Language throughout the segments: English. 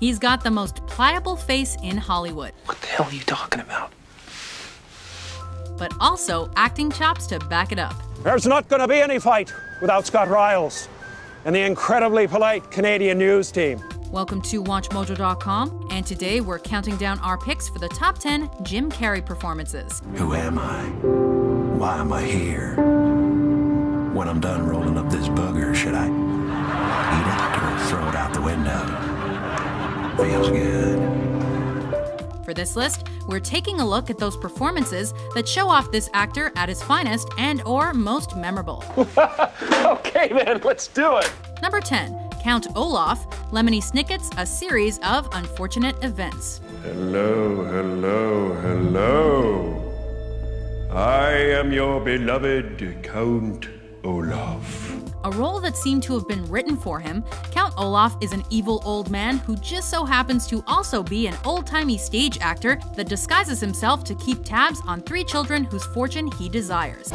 He's got the most pliable face in Hollywood. What the hell are you talking about? But also acting chops to back it up. There's not going to be any fight without Scott Riles and the incredibly polite Canadian news team. Welcome to WatchMojo.com, and today we're counting down our picks for the top 10 Jim Carrey performances. Who am I? Why am I here? When I'm done rolling up this booger, should I eat it or throw it out the window? Feels good. For this list, we're taking a look at those performances that show off this actor at his finest and/or most memorable. Okay, then, let's do it. Number 10. Count Olaf, Lemony Snicket's A Series of Unfortunate Events. Hello, hello, hello. I am your beloved Count Olaf. A role that seemed to have been written for him, Count Olaf is an evil old man who just so happens to also be an old-timey stage actor that disguises himself to keep tabs on 3 children whose fortune he desires.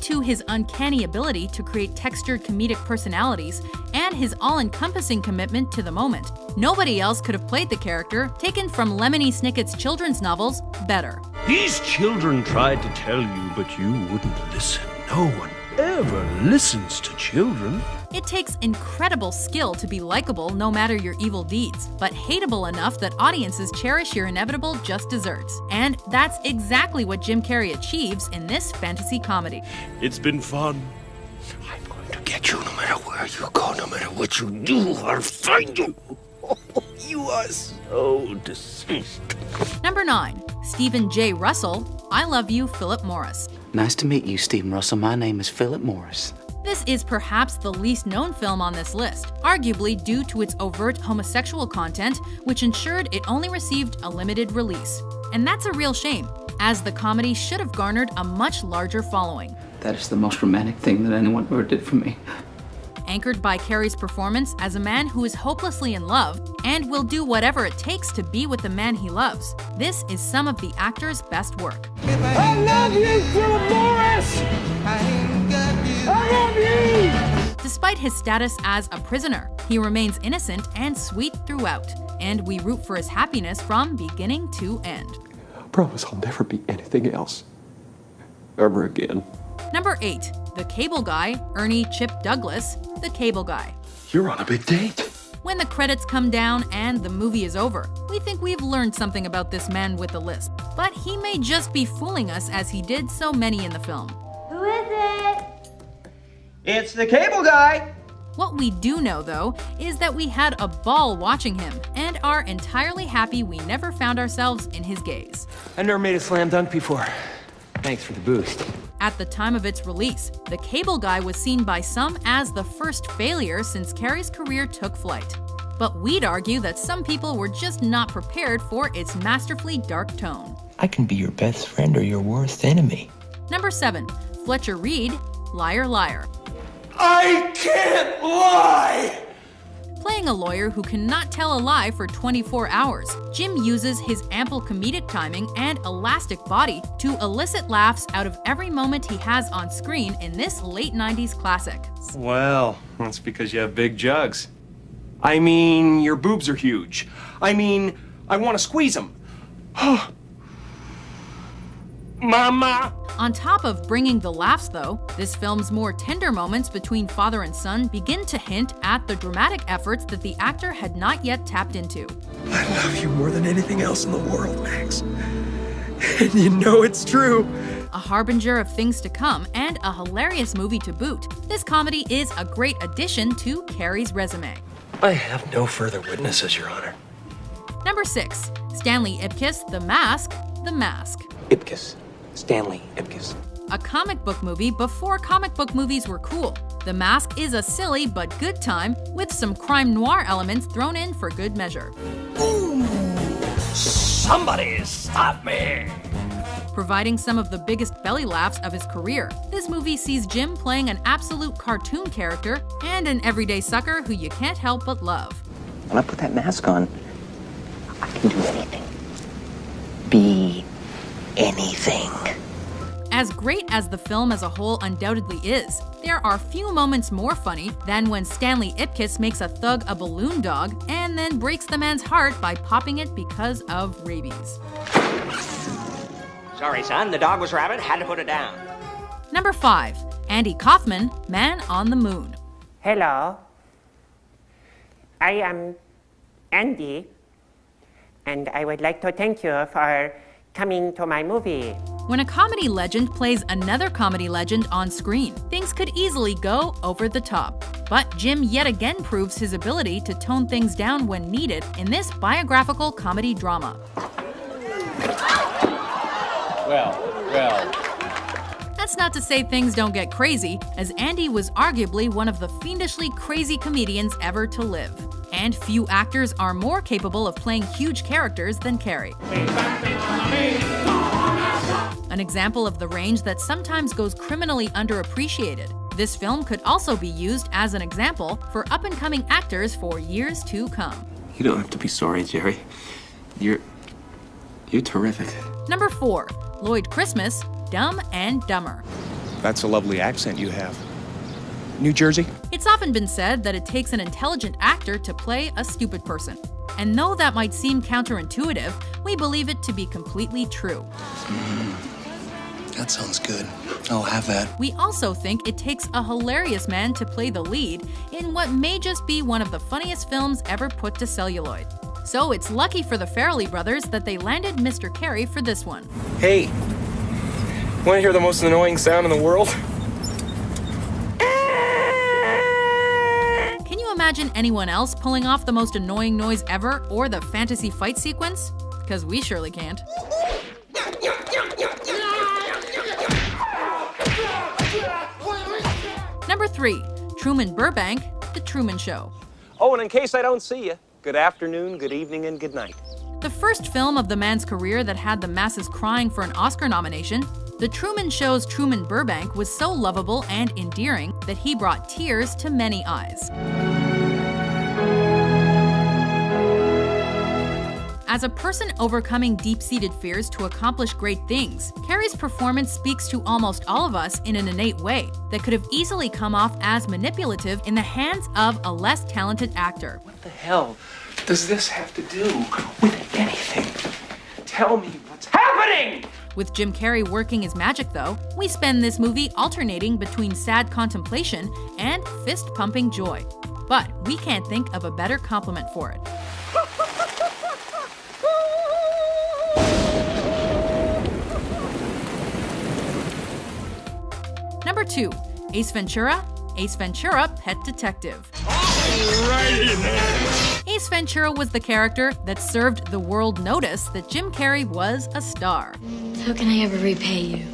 To his uncanny ability to create textured comedic personalities and his all-encompassing commitment to the moment. Nobody else could have played the character, taken from Lemony Snicket's children's novels, better. These children tried to tell you, but you wouldn't listen. No one ever listens to children. It takes incredible skill to be likable no matter your evil deeds, but hateable enough that audiences cherish your inevitable just desserts. And that's exactly what Jim Carrey achieves in this fantasy comedy. It's been fun. I'm going to get you no matter where you go, no matter what you do, I'll find you. You are so deceased. Number 9. Stephen J. Russell, I Love You, Philip Morris. Nice to meet you, Stephen Russell. My name is Philip Morris. This is perhaps the least known film on this list, arguably due to its overt homosexual content, which ensured it only received a limited release. And that's a real shame, as the comedy should have garnered a much larger following. That is the most romantic thing that anyone ever did for me. Anchored by Carrey's performance as a man who is hopelessly in love and will do whatever it takes to be with the man he loves, this is some of the actor's best work. I love you, Philip Morris! I love you! Despite his status as a prisoner, he remains innocent and sweet throughout, and we root for his happiness from beginning to end. I promise I'll never be anything else. Ever again. Number 8. The Cable Guy, Ernie Chip Douglas, The Cable Guy. You're on a big date. When the credits come down and the movie is over, we think we've learned something about this man with a lisp. But he may just be fooling us as he did so many in the film. Who is it? It's the Cable Guy! What we do know, though, is that we had a ball watching him and are entirely happy we never found ourselves in his gaze. I've never made a slam dunk before. Thanks for the boost. At the time of its release, The Cable Guy was seen by some as the first failure since Carrey's career took flight. But we'd argue that some people were just not prepared for its masterfully dark tone. I can be your best friend or your worst enemy. Number 7. Fletcher Reede, Liar Liar. I can't lie! Playing a lawyer who cannot tell a lie for 24 hours, Jim uses his ample comedic timing and elastic body to elicit laughs out of every moment he has on screen in this late 90s classic. Well, that's because you have big jugs. I mean, your boobs are huge. I mean, I want to squeeze them. Mama! On top of bringing the laughs, though, this film's more tender moments between father and son begin to hint at the dramatic efforts that the actor had not yet tapped into. I love you more than anything else in the world, Max. And you know it's true. A harbinger of things to come and a hilarious movie to boot, this comedy is a great addition to Carrey's resume. I have no further witnesses, Your Honor. Number 6. Stanley Ipkiss, The Mask, The Mask. Ipkiss. Stanley Ipkiss. A comic book movie before comic book movies were cool. The Mask is a silly but good time with some crime noir elements thrown in for good measure. Ooh, somebody stop me! Providing some of the biggest belly laughs of his career, this movie sees Jim playing an absolute cartoon character and an everyday sucker who you can't help but love. When I put that mask on, I can do anything. Be anything. As great as the film as a whole undoubtedly is, there are few moments more funny than when Stanley Ipkiss makes a thug a balloon dog and then breaks the man's heart by popping it because of rabies. Sorry, son, the dog was rabid, had to put it down. Number 5. Andy Kaufman, Man on the Moon. Hello. I am Andy, and I would like to thank you for coming to my movie. When a comedy legend plays another comedy legend on screen, things could easily go over the top. But Jim yet again proves his ability to tone things down when needed in this biographical comedy drama. Well. That's not to say things don't get crazy, as Andy was arguably one of the fiendishly crazy comedians ever to live. And few actors are more capable of playing huge characters than Carrey. An example of the range that sometimes goes criminally underappreciated. This film could also be used as an example for up-and-coming actors for years to come. You don't have to be sorry, Jerry. You're terrific. Number 4. Lloyd Christmas, Dumb and Dumber. That's a lovely accent you have. New Jersey? It's often been said that it takes an intelligent actor to play a stupid person. And though that might seem counterintuitive, we believe it to be completely true. That sounds good. I'll have that. We also think it takes a hilarious man to play the lead in what may just be one of the funniest films ever put to celluloid. So it's lucky for the Farrelly brothers that they landed Mr. Carrey for this one. Hey, want to hear the most annoying sound in the world? Can you imagine anyone else pulling off the most annoying noise ever or the fantasy fight sequence? Because we surely can't. Number 3. Truman Burbank, The Truman Show. Oh, and in case I don't see you, good afternoon, good evening, and good night. The first film of the man's career that had the masses crying for an Oscar nomination, The Truman Show's Truman Burbank was so lovable and endearing that he brought tears to many eyes. As a person overcoming deep-seated fears to accomplish great things, Carrey's performance speaks to almost all of us in an innate way that could have easily come off as manipulative in the hands of a less talented actor. What the hell does this have to do with anything? Tell me what's happening! With Jim Carrey working his magic, though, we spend this movie alternating between sad contemplation and fist-pumping joy. But we can't think of a better compliment for it. Number 2. Ace Ventura, Pet Detective. Ace Ventura was the character that served the world notice that Jim Carrey was a star. How can I ever repay you?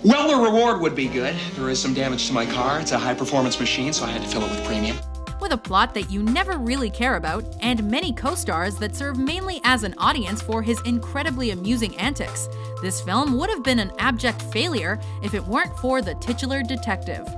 Well, the reward would be good. There is some damage to my car. It's a high-performance machine, so I had to fill it with premium. With a plot that you never really care about, and many co-stars that serve mainly as an audience for his incredibly amusing antics, this film would have been an abject failure if it weren't for the titular detective.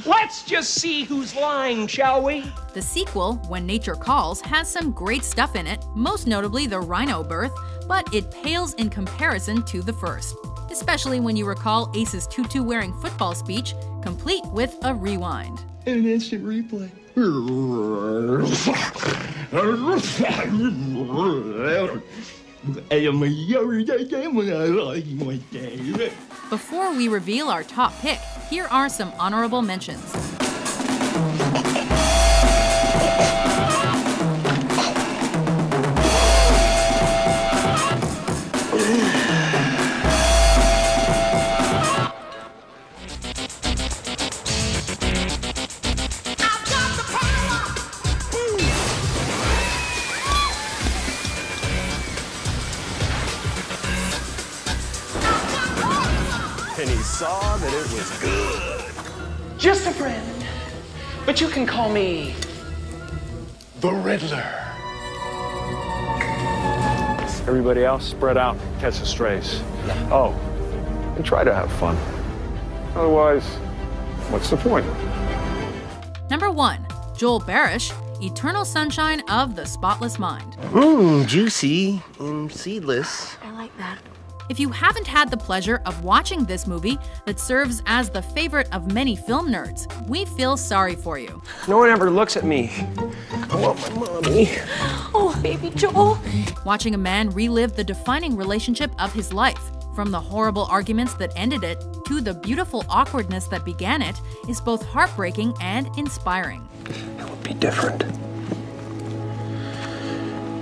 Let's just see who's lying, shall we? The sequel, When Nature Calls, has some great stuff in it, most notably the rhino birth, but it pales in comparison to the first. Especially when you recall Ace's tutu-wearing football speech, complete with a rewind. And an instant replay. Before we reveal our top pick, here are some honorable mentions. And he saw that it was good. Just a friend. But you can call me the Riddler. Everybody else, spread out, catch the strays. Oh, and try to have fun. Otherwise, what's the point? Number 1. Joel Barish, Eternal Sunshine of the Spotless Mind. Juicy and seedless. I like that. If you haven't had the pleasure of watching this movie that serves as the favorite of many film nerds, we feel sorry for you. No one ever looks at me. I want my mommy. Oh, baby Joel. Watching a man relive the defining relationship of his life, from the horrible arguments that ended it to the beautiful awkwardness that began it, is both heartbreaking and inspiring. It would be different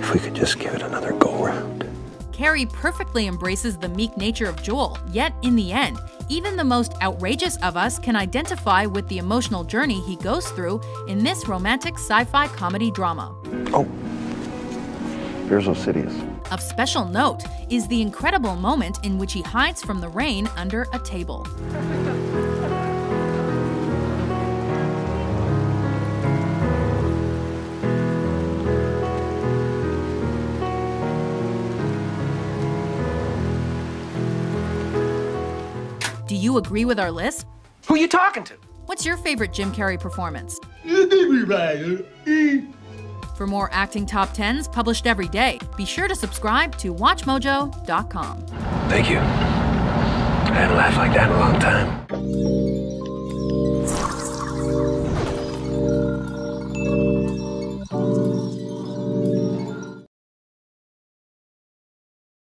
if we could just give it another go-round. Carrey perfectly embraces the meek nature of Joel, yet in the end, even the most outrageous of us can identify with the emotional journey he goes through in this romantic sci-fi comedy drama. Oh, here's Osidious. Of special note is the incredible moment in which he hides from the rain under a table. Do you agree with our list? Who you talking to? What's your favorite Jim Carrey performance? For more acting top 10s published every day, be sure to subscribe to WatchMojo.com. Thank you. I hadn't laughed like that in a long time.